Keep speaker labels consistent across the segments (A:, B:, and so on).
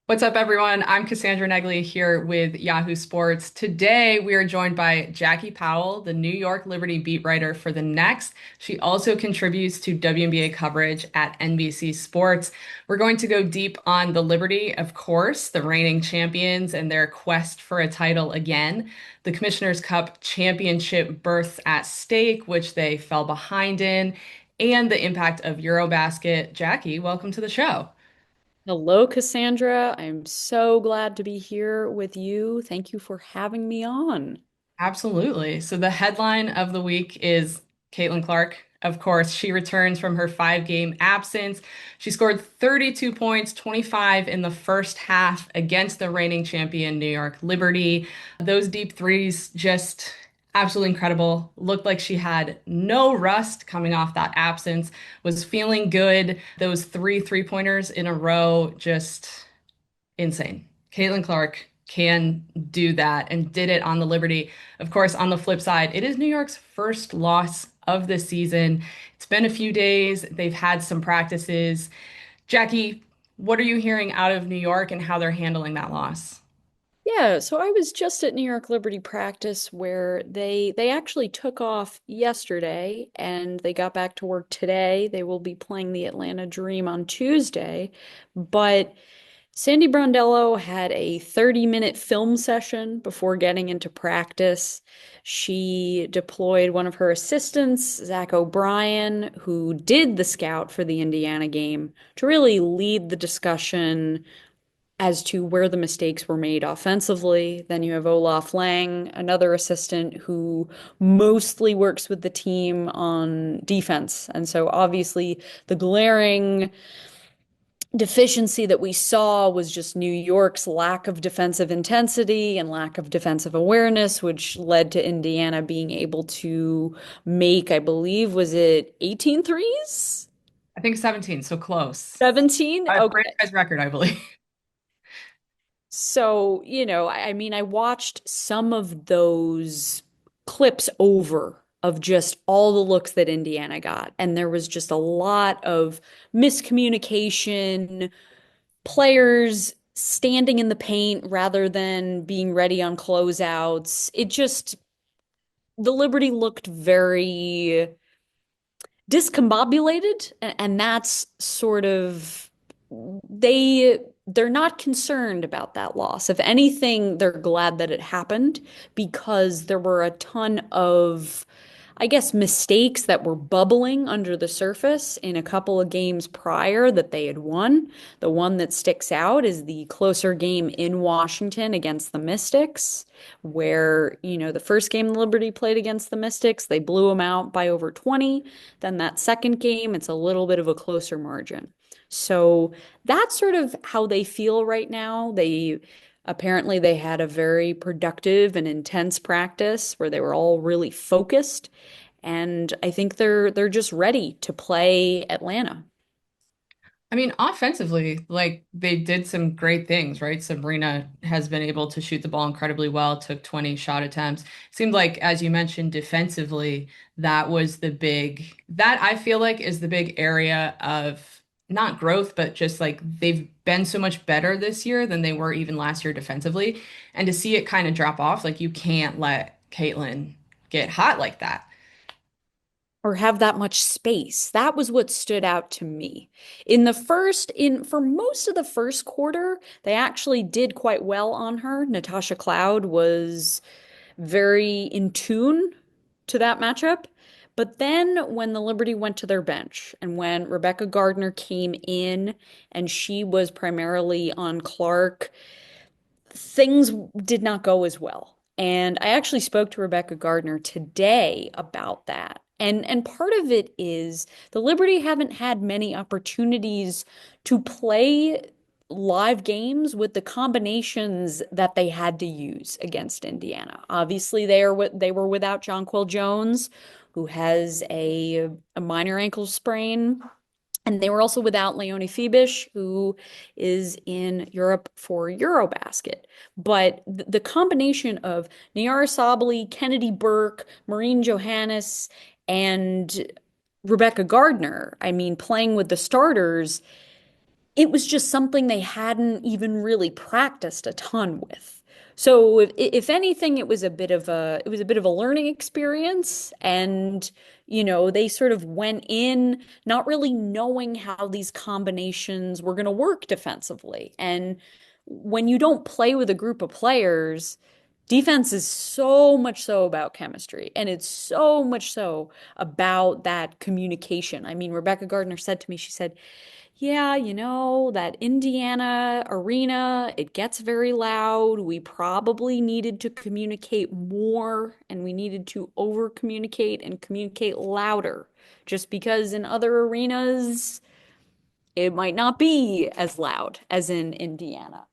A: What's up, everyone? I'm Cassandra Negley here with Yahoo Sports. Today, we are joined by Jackie Powell, the New York Liberty beat writer for the Next. She also contributes to WNBA coverage at NBC Sports. We're going to go deep on the Liberty, of course, the reigning champions and their quest for a title again, the Commissioner's Cup championship berths at stake, which they fell behind in, and the impact of EuroBasket. Jackie, welcome to the show.
B: Hello, Cassandra. I'm so glad to be here with you. Thank you for having me on.
A: Absolutely. So the headline of the week is Caitlin Clark. Of course, she returns from her 5 game absence. She scored 32 points, 25 in the first half against the reigning champion New York Liberty. Those deep threes just absolutely incredible. Looked like she had no rust coming off that absence, was feeling good. Those three-pointers in a row, just insane. Caitlin Clark can do that and did it on the Liberty. Of course, on the flip side, it is New York's first loss of the season. It's been a few days. They've had some practices. Jackie, what are you hearing out of New York and how they're handling that loss?
B: Yeah, so I was just at New York Liberty practice where they actually took off yesterday and they got back to work today. They will be playing the Atlanta Dream on Tuesday, but Sandy Brondello had a 30-minute film session before getting into practice. She deployed one of her assistants, Zach O'Brien, who did the scout for the Indiana game, to really lead the discussion as to where the mistakes were made offensively. Then you have Olaf Lang, another assistant who mostly works with the team on defense. And so obviously the glaring deficiency that we saw was just New York's lack of defensive intensity and lack of defensive awareness, which led to Indiana being able to make, I believe, was it 18 threes?
A: I think 17, so close.
B: 17?
A: A
B: Okay.
A: franchise record, I believe.
B: So, I mean, I watched some of those clips over of just all the looks that Indiana got, and there was just a lot of miscommunication, players standing in the paint rather than being ready on closeouts. The Liberty looked very discombobulated, and that's sort of they're not concerned about that loss. If anything, they're glad that it happened because there were a ton of, I guess, mistakes that were bubbling under the surface in a couple of games prior that they had won. The one that sticks out is the closer game in Washington against the Mystics, where, the first game Liberty played against the Mystics, they blew them out by over 20. Then that second game, it's a little bit of a closer margin. So that's sort of how they feel right now. They had a very productive and intense practice where they were all really focused, and I think they're just ready to play Atlanta.
A: I mean, offensively, like they did some great things, right? Sabrina has been able to shoot the ball incredibly well, took 20 shot attempts. Seemed like, as you mentioned, defensively, that was that I feel like is the big area of not growth, but just like they've been so much better this year than they were even last year defensively. And to see it kind of drop off, like you can't let Caitlin get hot like that.
B: Or have that much space. That was what stood out to me. In for most of the first quarter, they actually did quite well on her. Natasha Cloud was very in tune to that matchup. But then when the Liberty went to their bench and when Rebecca Gardner came in and she was primarily on Clark, things did not go as well. And I actually spoke to Rebecca Gardner today about that. And part of it is the Liberty haven't had many opportunities to play live games with the combinations that they had to use against Indiana. Obviously, they were without Jonquel Jones, who has a minor ankle sprain. And they were also without Leonie Fibish, who is in Europe for EuroBasket. But the combination of Nyara Sabally, Kennedy Burke, Maureen Johannes, and Rebecca Gardner, I mean, playing with the starters, it was just something they hadn't even really practiced a ton with. So if anything, it was a bit of a learning experience, and they sort of went in not really knowing how these combinations were going to work defensively. And when you don't play with a group of players, defense is so much so about chemistry, and it's so much so about that communication. I mean, Rebecca Gardner said to me, she said, yeah, that Indiana arena, it gets very loud. We probably needed to communicate more, and we needed to over communicate and communicate louder, just because in other arenas, it might not be as loud as in Indiana.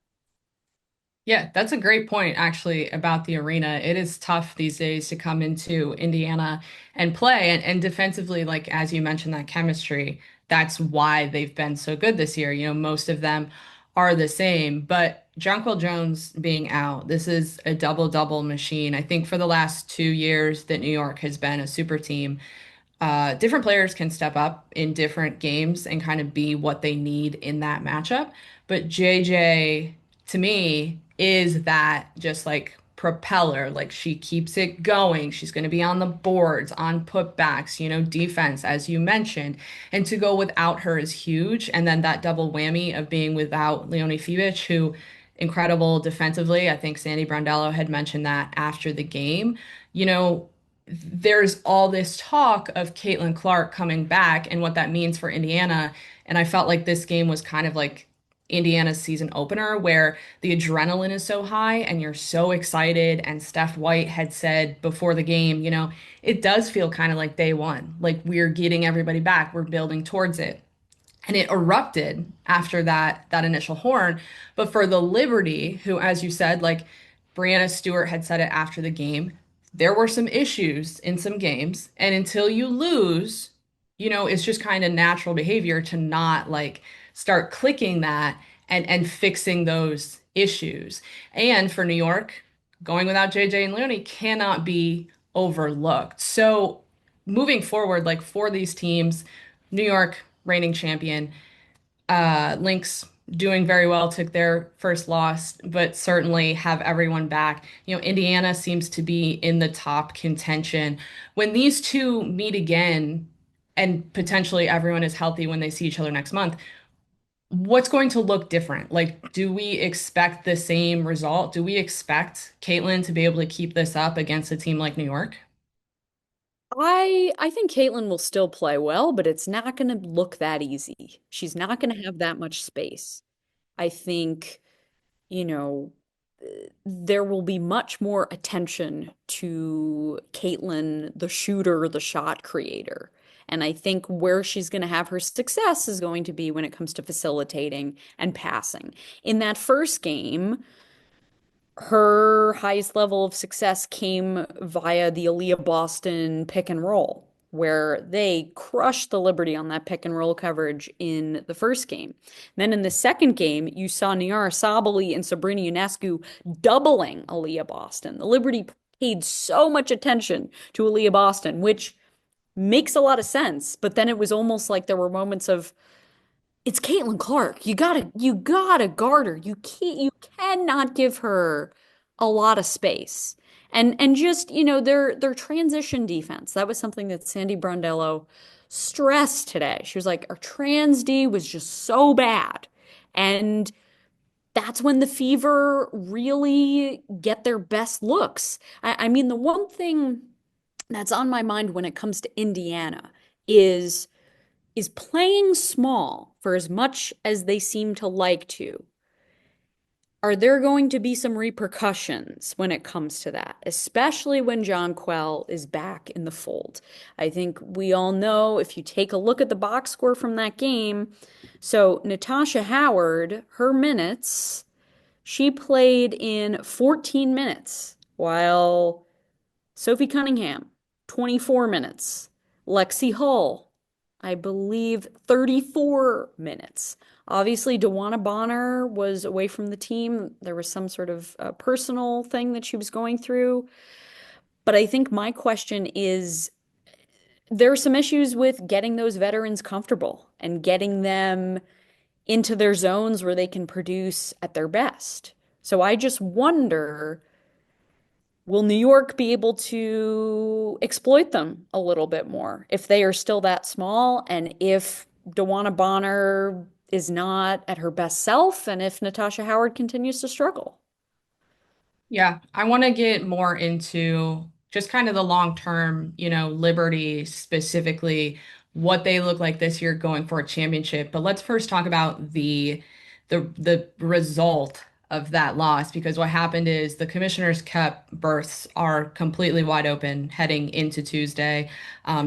A: Yeah, that's a great point, actually, about the arena. It is tough these days to come into Indiana and play. And defensively, like as you mentioned, that chemistry, that's why they've been so good this year. Most of them are the same. But Jonquel Jones being out, this is a double-double machine. I think for the last 2 years that New York has been a super team, different players can step up in different games and kind of be what they need in that matchup. But JJ, to me, is that just like propeller. Like she keeps it going. She's going to be on the boards, on putbacks, defense, as you mentioned. And to go without her is huge. And then that double whammy of being without Leonie Fivich, who incredible defensively. I think Sandy Brondello had mentioned that after the game. You know, there's all this talk of Caitlin Clark coming back and what that means for Indiana. And I felt like this game was kind of like Indiana's season opener, where the adrenaline is so high and you're so excited. And Steph White had said before the game, it does feel kind of like day one. Like we're getting everybody back, we're building towards it. And it erupted after that initial horn. But for the Liberty, who, as you said, like Brianna Stewart had said it after the game, there were some issues in some games. And until you lose, it's just kind of natural behavior to not like start clicking that and fixing those issues. And for New York, going without JJ and Leonie cannot be overlooked. So moving forward, like for these teams, New York reigning champion, Lynx doing very well, took their first loss, but certainly have everyone back. Indiana seems to be in the top contention. When these two meet again, and potentially everyone is healthy when they see each other next month, what's going to look different? Like, do we expect the same result? Do we expect Caitlin to be able to keep this up against a team like New York?
B: I think Caitlin will still play well, but it's not going to look that easy. She's not going to have that much space. I think, you know, there will be much more attention to Caitlin, the shooter, the shot creator. And I think where she's going to have her success is going to be when it comes to facilitating and passing. In that first game, her highest level of success came via the Aaliyah Boston pick and roll, where they crushed the Liberty on that pick and roll coverage in the first game. Then in the second game, you saw Nyara Sabally and Sabrina Ionescu doubling Aaliyah Boston. The Liberty paid so much attention to Aaliyah Boston, which makes a lot of sense. But then it was almost like there were moments of, it's Caitlin Clark. You gotta guard her. You cannot give her a lot of space. And just, their transition defense. That was something that Sandy Brondello stressed today. She was like, our trans D was just so bad. And that's when the Fever really get their best looks. I mean, the one thing that's on my mind when it comes to Indiana is playing small for as much as they seem to like to. Are there going to be some repercussions when it comes to that, especially when Jonquel is back in the fold? I think we all know if you take a look at the box score from that game. So Natasha Howard, her minutes, she played in 14 minutes, while Sophie Cunningham, 24 minutes. Lexi Hull, I believe 34 minutes. Obviously, Dewana Bonner was away from the team. There was some sort of personal thing that she was going through. But I think my question is, there are some issues with getting those veterans comfortable and getting them into their zones where they can produce at their best. So I just wonder, will New York be able to exploit them a little bit more if they are still that small and if DeWanna Bonner is not at her best self and if Natasha Howard continues to struggle?
A: Yeah, I want to get more into just kind of the long-term, Liberty specifically, what they look like this year going for a championship. But let's first talk about the result of that loss, because what happened is the Commissioner's Cup berths are completely wide open heading into Tuesday.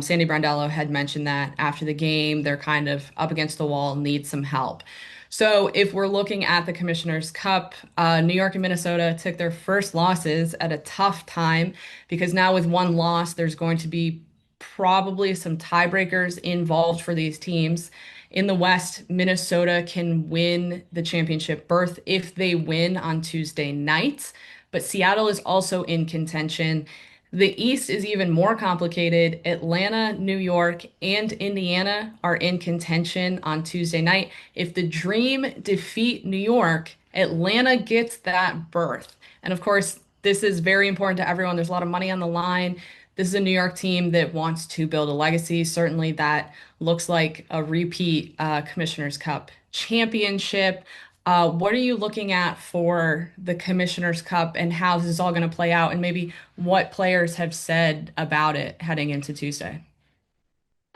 A: Sandy Brondello had mentioned that after the game, they're kind of up against the wall, need some help. So if we're looking at the Commissioner's Cup, New York and Minnesota took their first losses at a tough time because now with one loss, there's going to be probably some tiebreakers involved for these teams. In the West, Minnesota can win the championship berth if they win on Tuesday night, but Seattle is also in contention. The East is even more complicated. Atlanta, New York, and Indiana are in contention on Tuesday night. If the Dream defeat New York, Atlanta gets that berth. And of course, this is very important to everyone. There's a lot of money on the line. This is a New York team that wants to build a legacy. Certainly, that looks like a repeat Commissioner's Cup championship. What are you looking at for the Commissioner's Cup and how this is all going to play out, and maybe what players have said about it heading into Tuesday?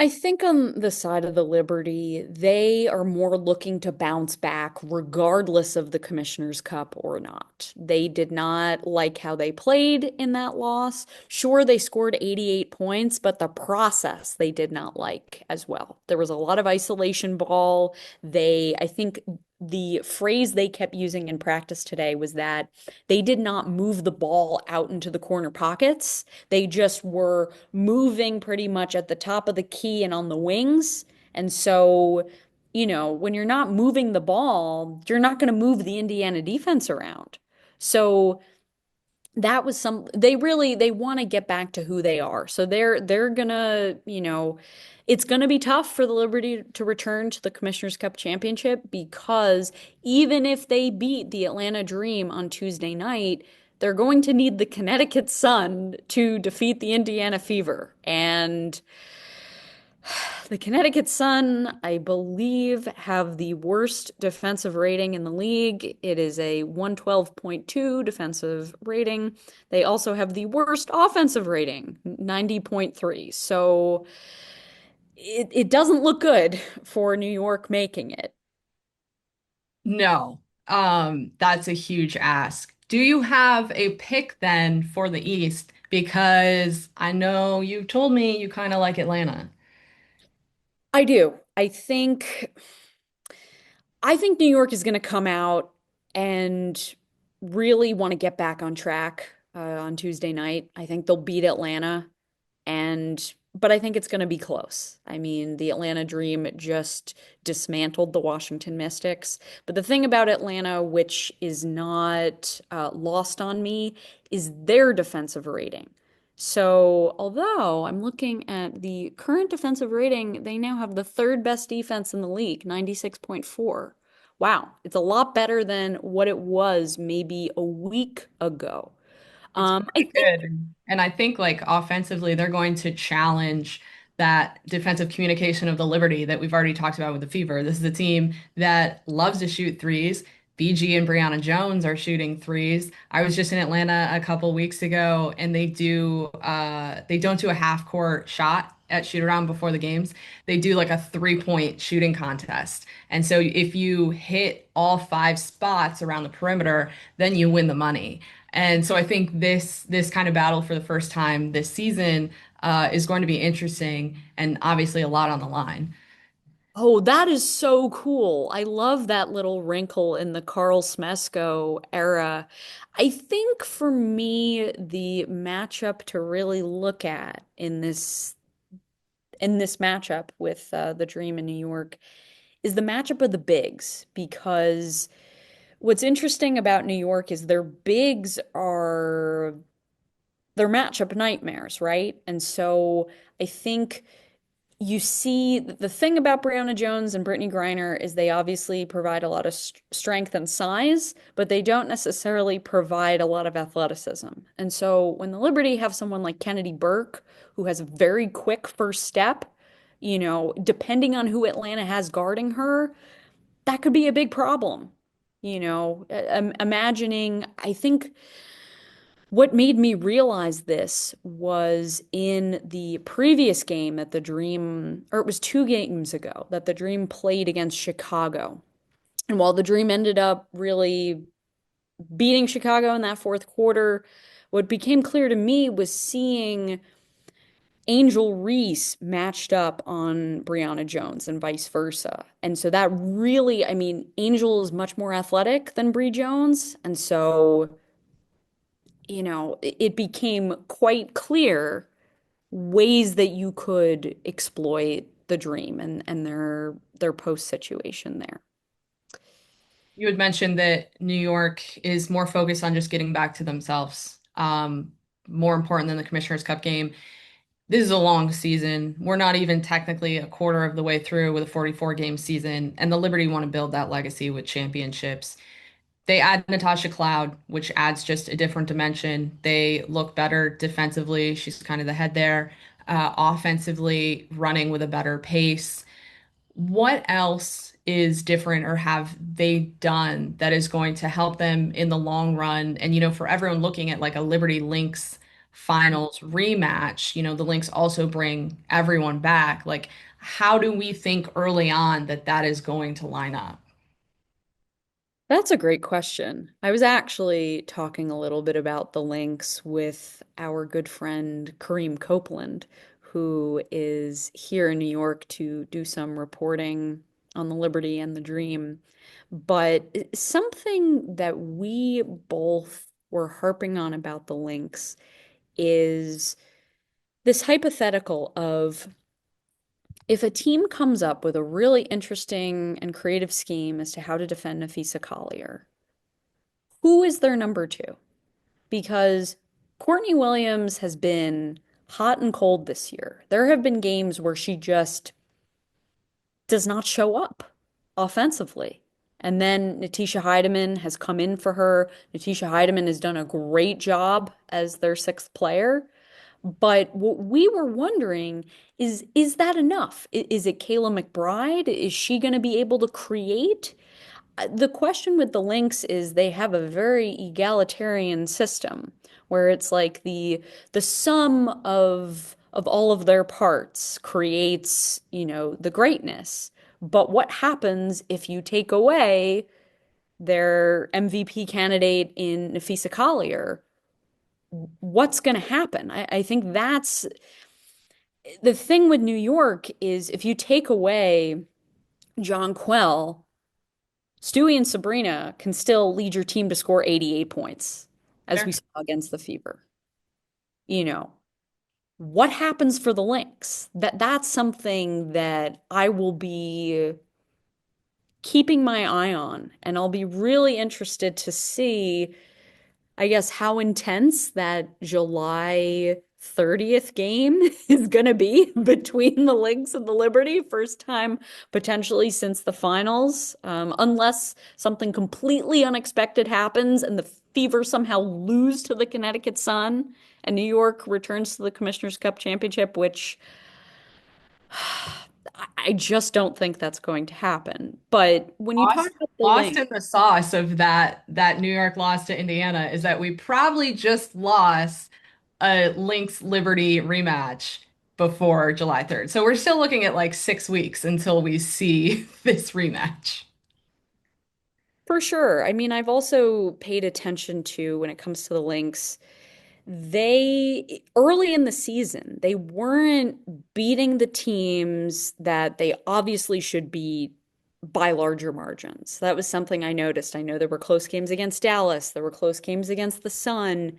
B: I think on the side of the Liberty, they are more looking to bounce back regardless of the Commissioner's Cup or not. They did not like how they played in that loss. Sure, they scored 88 points, but the process they did not like as well. There was a lot of isolation ball. I think the phrase they kept using in practice today was that they did not move the ball out into the corner pockets. They just were moving pretty much at the top of the key and on the wings. And so, when you're not moving the ball, you're not going to move the Indiana defense around. So that was they want to get back to who they are. So they're gonna, it's gonna be tough for the Liberty to return to the Commissioner's Cup championship because even if they beat the Atlanta Dream on Tuesday night, they're going to need the Connecticut Sun to defeat the Indiana Fever. And the Connecticut Sun, I believe, have the worst defensive rating in the league. It is a 112.2 defensive rating. They also have the worst offensive rating, 90.3. So it doesn't look good for New York making it.
A: No, that's a huge ask. Do you have a pick then for the East? Because I know you told me you kind of like Atlanta.
B: I do. I think New York is going to come out and really want to get back on track on Tuesday night. I think they'll beat Atlanta, but I think it's going to be close. I mean, the Atlanta Dream just dismantled the Washington Mystics. But the thing about Atlanta, which is not lost on me, is their defensive rating. So, although I'm looking at the current defensive rating, they now have the third best defense in the league, 96.4. Wow, it's a lot better than what it was maybe a week ago.
A: It's
B: I
A: pretty
B: think,
A: good. And I think like offensively, they're going to challenge that defensive communication of the Liberty that we've already talked about with the Fever. This is a team that loves to shoot threes. BG and Brianna Jones are shooting threes. I was just in Atlanta a couple weeks ago and they don't do a half court shot at shoot around before the games. They do like a 3-point shooting contest. And so if you hit all 5 spots around the perimeter, then you win the money. And so I think this kind of battle for the first time this season is going to be interesting and obviously a lot on the line.
B: oh, that is so cool. I love that little wrinkle in the Carl Smesko era. I think for me, the matchup to really look at in this matchup with the Dream in New York is the matchup of the bigs because what's interesting about New York is their bigs they're matchup nightmares, right? And so I think you see the thing about Brianna Jones and Brittany Griner is they obviously provide a lot of strength and size, but they don't necessarily provide a lot of athleticism. And so when the Liberty have someone like Kennedy Burke, who has a very quick first step, depending on who Atlanta has guarding her, that could be a big problem. Imagining, I think what made me realize this was in the previous game that the Dream, or it was 2 games ago, that the Dream played against Chicago. And while the Dream ended up really beating Chicago in that fourth quarter, what became clear to me was seeing Angel Reese matched up on Brianna Jones and vice versa. And so that really, I mean, Angel is much more athletic than Bree Jones. And so it became quite clear ways that you could exploit the Dream and their post situation there.
A: You had mentioned that New York is more focused on just getting back to themselves, more important than the Commissioner's Cup game. This is a long season. We're not even technically a quarter of the way through with a 44 game season, and the Liberty want to build that legacy with championships. They add Natasha Cloud, which adds just a different dimension. They look better defensively. She's kind of the head there. Offensively, running with a better pace. What else is different or have they done that is going to help them in the long run? And, for everyone looking at like a Liberty Lynx finals rematch, the Lynx also bring everyone back. Like, how do we think early on that that is going to line up?
B: That's a great question. I was actually talking a little bit about the Lynx with our good friend Kareem Copeland, who is here in New York to do some reporting on the Liberty and the Dream. But something that we both were harping on about the Lynx is this hypothetical of if a team comes up with a really interesting and creative scheme as to how to defend Nafisa Collier, who is their number two? Because Courtney Williams has been hot and cold this year. There have been games where she just does not show up offensively. And then Natisha Hiedeman has come in for her. Natisha Hiedeman has done a great job as their sixth player. But what we were wondering is that enough? Is it Kayla McBride? Is she going to be able to create? The question with the Lynx is they have a very egalitarian system where it's like the sum of all of their parts creates, the greatness. But what happens if you take away their MVP candidate in Nafisa Collier? What's going to happen? I think that's the thing with New York is if you take away Jonquel, Stewie and Sabrina can still lead your team to score 88 points, as we
A: Sure.
B: saw against the Fever. You know, what happens for the Lynx? That's something that I will be keeping my eye on, and I'll be really interested to see, I guess, how intense that July 30th game is going to be between the Lynx and the Liberty. First time potentially since the finals, unless something completely unexpected happens and the Fever somehow lose to the Connecticut Sun and New York returns to the Commissioner's Cup championship, which I just don't think that's going to happen. But when you talk
A: Lost,
B: about the
A: lost
B: Lynx,
A: in the sauce of that New York loss to Indiana is that we probably just lost a Lynx Liberty rematch before July 3rd. So we're still looking at like 6 weeks until we see this rematch.
B: for sure. I mean, I've also paid attention to when it comes to the Lynx, they early in the season, they weren't beating the teams that they obviously should beat by larger margins. That was something I noticed. I know there were close games against Dallas, there were close games against the Sun.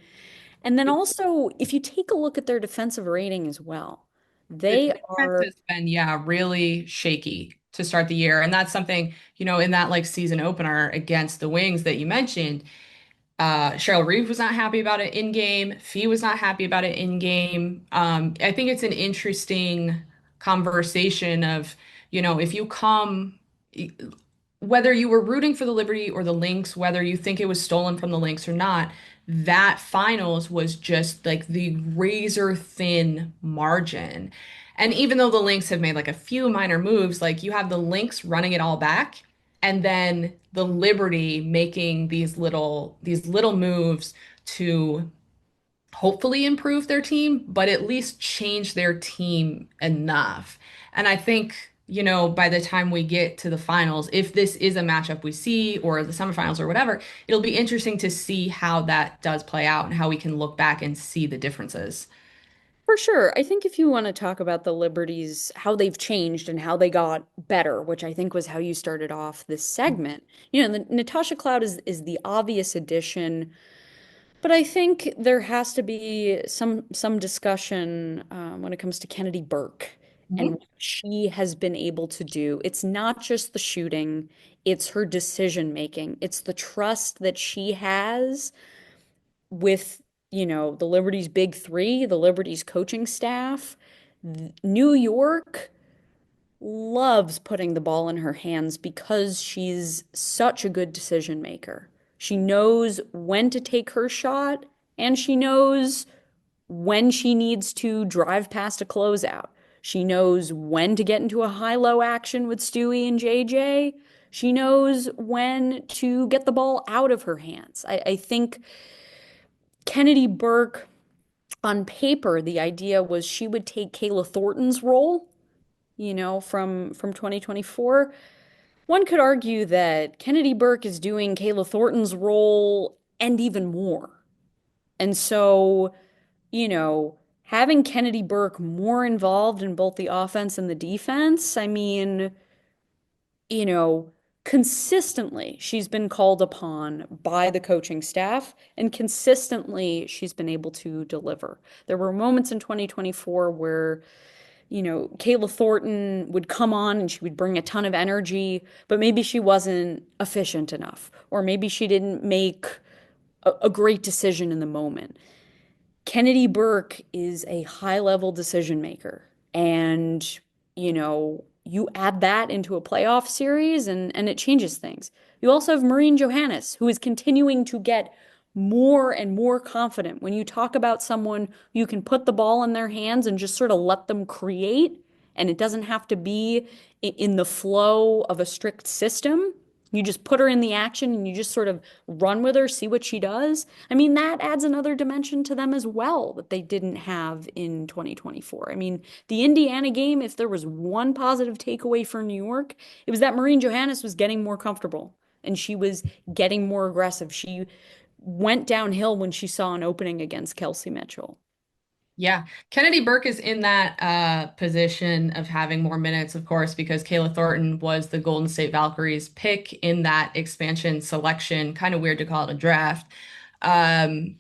B: And then also, if you take a look at their defensive rating as well,
A: The
B: they
A: defense
B: are
A: has been, yeah, really shaky to start the year. And that's something, in that like season opener against the Wings that you mentioned, Cheryl Reeve was not happy about it in game. Fee was not happy about it in game. I think it's an interesting conversation of, if you come, whether you were rooting for the Liberty or the Lynx, whether you think it was stolen from the Lynx or not, that finals was just like the razor thin margin. And even though the Lynx have made like a few minor moves, like you have the Lynx running it all back, and then the Liberty making these little moves to hopefully improve their team, but at least change their team enough. And I think, by the time we get to the finals, if this is a matchup we see or the semifinals or whatever, it'll be interesting to see how that does play out and how we can look back and see the differences.
B: For sure. I think if you want to talk about the Liberties, how they've changed and how they got better, which I think was how you started off this segment, the Natasha Cloud is the obvious addition, but I think there has to be some discussion when it comes to Kennedy Burke and
A: Mhm.
B: what she has been able to do. It's not just the shooting, it's her decision making. It's the trust that she has with, the Liberty's big three, the Liberty's coaching staff. New York loves putting the ball in her hands because she's such a good decision maker. She knows when to take her shot and she knows when she needs to drive past a closeout. She knows when to get into a high-low action with Stewie and JJ. She knows when to get the ball out of her hands. I think Kennedy Burke, on paper, the idea was she would take Kayla Thornton's role, from 2024. One could argue that Kennedy Burke is doing Kayla Thornton's role and even more. And so, having Kennedy Burke more involved in both the offense and the defense, I mean, you know, consistently she's been called upon by the coaching staff and consistently she's been able to deliver. There were moments in 2024 where, Kayla Thornton would come on and she would bring a ton of energy, but maybe she wasn't efficient enough, or maybe she didn't make a great decision in the moment. Kennedy Burke is a high level decision maker. And, you add that into a playoff series and it changes things. You also have Maureen Johannes, who is continuing to get more and more confident. When you talk about someone, you can put the ball in their hands and just sort of let them create, and it doesn't have to be in the flow of a strict system. You just put her in the action and you just sort of run with her, see what she does. I mean, that adds another dimension to them as well that they didn't have in 2024. I mean, the Indiana game, if there was one positive takeaway for New York, it was that Maureen Johannes was getting more comfortable and she was getting more aggressive. She went downhill when she saw an opening against Kelsey Mitchell.
A: Yeah, Kennedy Burke is in that position of having more minutes, of course, because Kayla Thornton was the Golden State Valkyries pick in that expansion selection. Kind of weird to call it a draft. Um,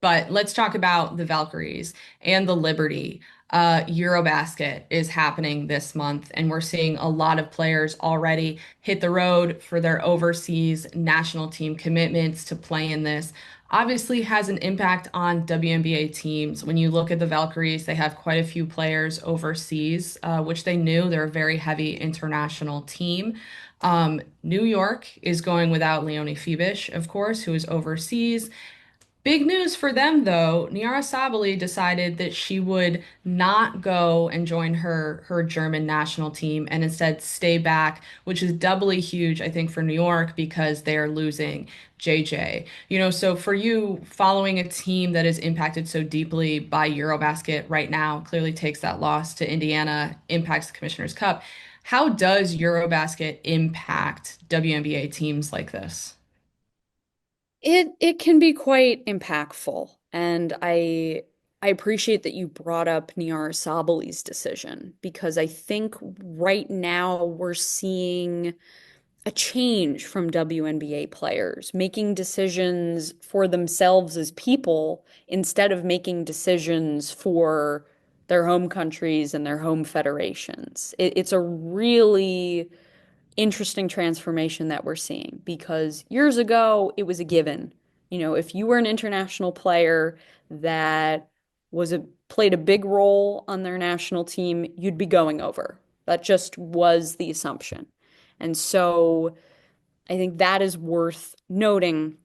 A: but let's talk about the Valkyries and the Liberty. EuroBasket is happening this month, and we're seeing a lot of players already hit the road for their overseas national team commitments to play in this. Obviously has an impact on WNBA teams. When you look at the Valkyries, they have quite a few players overseas, which they knew. They're a very heavy international team. New York is going without Leonie Fibish, of course, who is overseas. Big news for them, though. Nyara Sabally decided that she would not go and join her German national team and instead stay back, which is doubly huge, I think, for New York because they are losing JJ. So for you, following a team that is impacted so deeply by EuroBasket right now, clearly takes that loss to Indiana, impacts the Commissioner's Cup. How does EuroBasket impact WNBA teams like this?
B: It can be quite impactful, and I appreciate that you brought up Nyara Sabally's decision because I think right now we're seeing a change from WNBA players making decisions for themselves as people instead of making decisions for their home countries and their home federations. It's a really interesting transformation that we're seeing because years ago it was a given. If you were an international player that was a played a big role on their national team, you'd be going over. That just was the assumption. And so I think that is worth noting.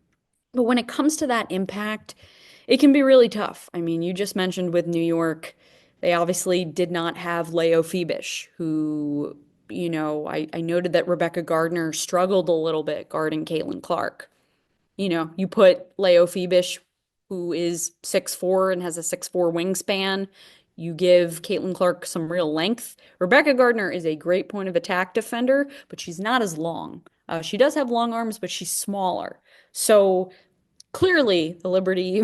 B: But when it comes to that impact, it can be really tough. I mean, you just mentioned with New York, they obviously did not have Leo Phoebish, who, I noted that Rebecca Gardner struggled a little bit guarding Caitlin Clark. You put Leo Phoebish, who is 6'4" and has a 6'4" wingspan. You give Caitlin Clark some real length. Rebecca Gardner is a great point of attack defender, but she's not as long. She does have long arms, but she's smaller. So clearly, the Liberty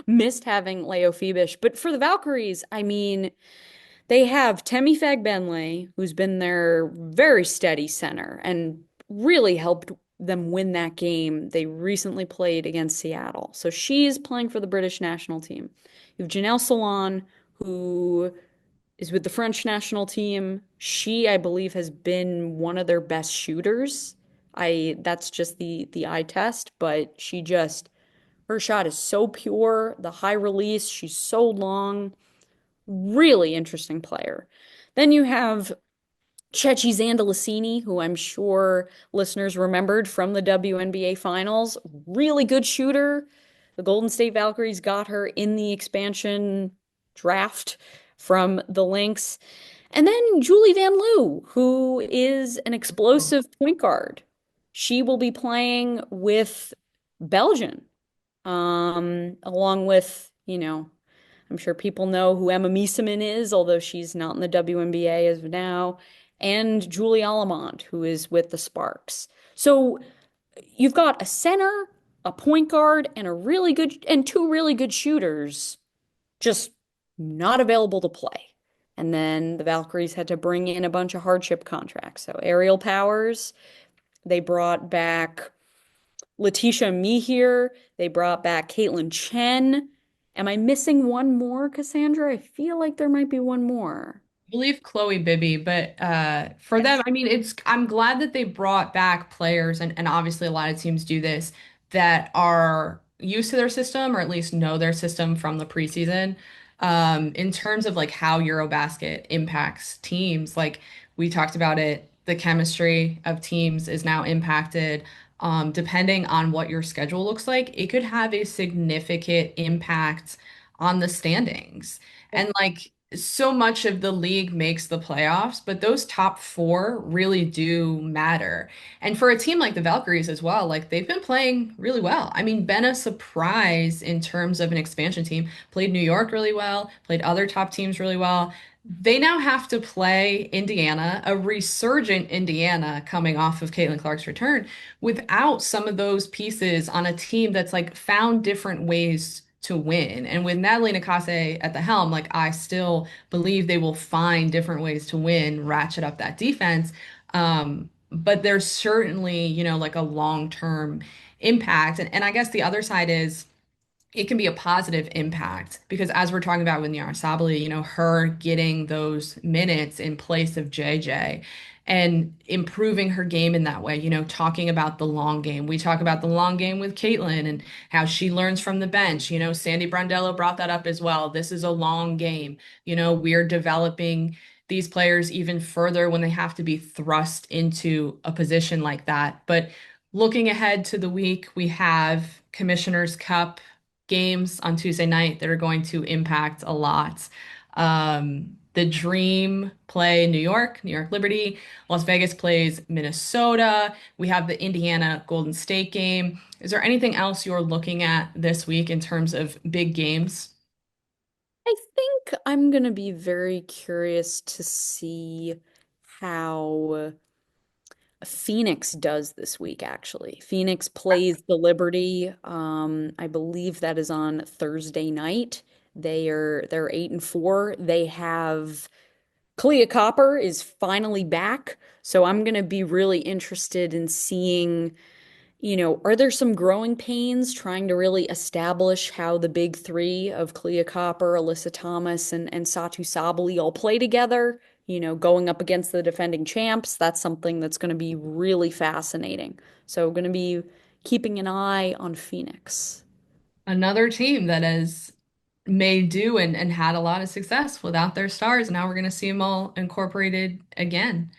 B: missed having Leo Phoebish. But for the Valkyries, I mean, they have Temi Fagbenle, who's been their very steady center and really helped them win that game. They recently played against Seattle. So she's playing for the British national team. You have Janelle Solon, who is with the French national team. She, I believe, has been one of their best shooters. That's just the eye test, but her shot is so pure, the high release, she's so long. Really interesting player. Then you have Chechi Zandalicini, who I'm sure listeners remembered from the WNBA finals. Really good shooter. The Golden State Valkyries got her in the expansion draft from the Lynx. And then Julie Van Loo, who is an explosive point guard. She will be playing with Belgian, along with, I'm sure people know who Emma Mieseman is, although she's not in the WNBA as of now, and Julie Allemande, who is with the Sparks. So you've got a center, a point guard, and two really good shooters just not available to play. And then the Valkyries had to bring in a bunch of hardship contracts. So Aerial Powers, they brought back Letitia Mihir, they brought back Caitlin Chen. Am I missing one more, Cassandra? I feel like there might be one more.
A: Believe Chloe Bibby, but for them,
B: Yes.
A: I mean, I'm glad that they brought back players, and obviously a lot of teams do this that are used to their system or at least know their system from the preseason. In terms of like how EuroBasket impacts teams, like we talked about it, the chemistry of teams is now impacted. Depending on what your schedule looks like, it could have a significant impact on the standings. And like so much of the league makes the playoffs, but those top four really do matter. And for a team like the Valkyries as well, like they've been playing really well. I mean, been a surprise in terms of an expansion team. Played New York really well, played other top teams really well. They now have to play Indiana, a resurgent Indiana coming off of Caitlin Clark's return, without some of those pieces on a team that's like found different ways to win. And with Natalie Nakase at the helm, like I still believe they will find different ways to win, ratchet up that defense. But there's certainly, like a long-term impact. And I guess the other side is it can be a positive impact because as we're talking about with Nyara Sabally, her getting those minutes in place of JJ and improving her game in that way, talking about the long game. We talk about the long game with Caitlin and how she learns from the bench. Sandy Brondello brought that up as well. This is a long game. We're developing these players even further when they have to be thrust into a position like that. But looking ahead to the week, we have Commissioner's Cup games on Tuesday night that are going to impact a lot. The Dream play New York Liberty. Las Vegas plays Minnesota. We have the Indiana Golden State game. Is there anything else you're looking at this week in terms of big games?
B: I think I'm gonna be very curious to see how Phoenix does this week, actually. Phoenix plays the Liberty. I believe that is on Thursday night. They're 8-4. They have Kalia Copper is finally back. So I'm gonna be really interested in seeing, are there some growing pains trying to really establish how the big three of Clea Copper, Alyssa Thomas, and Satu Sabally all play together? Going up against the defending champs, that's something that's going to be really fascinating. So, going to be keeping an eye on Phoenix.
A: Another team that has made do and had a lot of success without their stars. Now we're going to see them all incorporated again.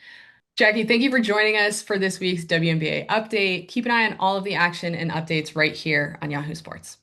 A: Jackie, thank you for joining us for this week's WNBA update. Keep an eye on all of the action and updates right here on Yahoo Sports.